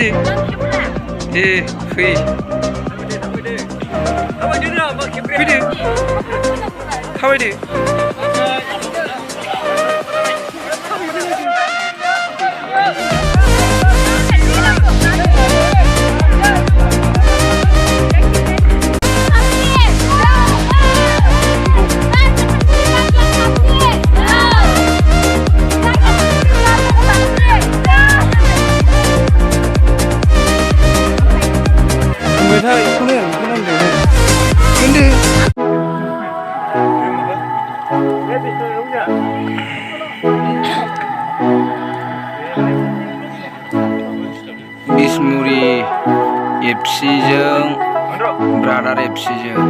थाबायदो दे फै फैदो थाबायदो Bismuri FC जों ब्रादार FC जों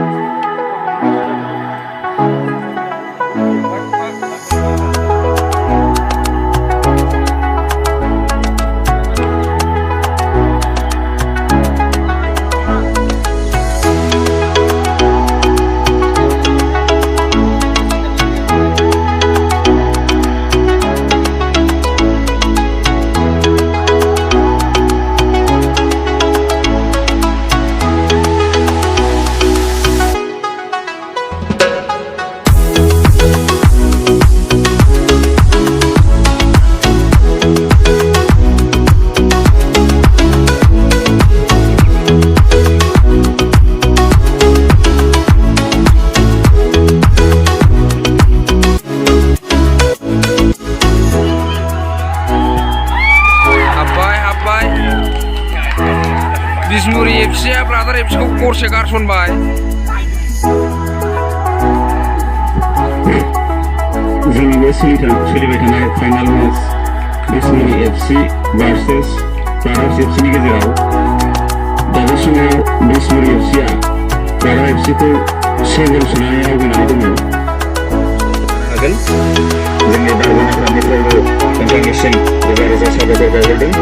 Bismuri FC ya brother FC को कोर्स गारसनबाय जोंनि बे सोलिबाय थानाय final match Bismuri FC versus Brothers FC नि गेजेराव दा बे समाव Bismuri FC आ Brothers FC खौ 6 गल सोनानै आवगायनानै दङ हागोन जोंनि बारग'नायफोरनिफ्रायबो नोंथांनिसिम रोजा रोजा साबायखर बावहरदों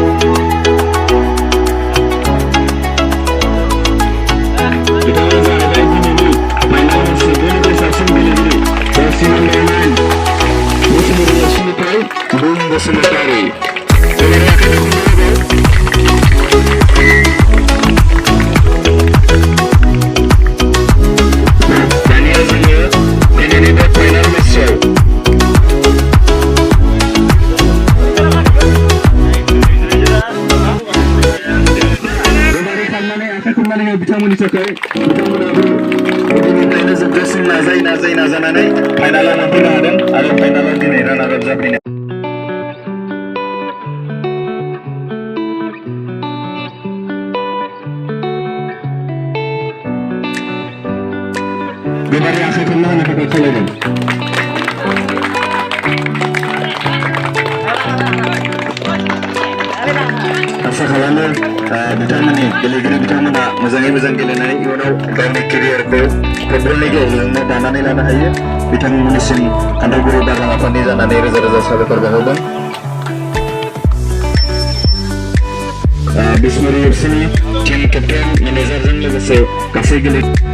बिथांमोननि थाखाय बिथांमोनाबो उन्दैनिफ्रायनो जोबजासिम नाजानानै फाइनालाव मोनफैनो हादों आरो फाइनालाव दिनै रानार आप जाफैनो बेबादि आखाइ खबना होनो थाखाय खावलायदों आसा खालामो बिथांमोननि गेलेगिरि बिथांमोना मोजाङै मोजां गेलेनानै इयुनाव गावनि केरियारखौ फुटबलनि गेजेरजोंनो दानानै लानो हायो बिथांमोननिसिम कान्थालगुरि बागान आफादनि जानानै रोजा रोजा साबायखर बावहरदों Bismuri FC नि टीम केप्टेन मेनेजारजों लोगोसे गासै गेलेगिरि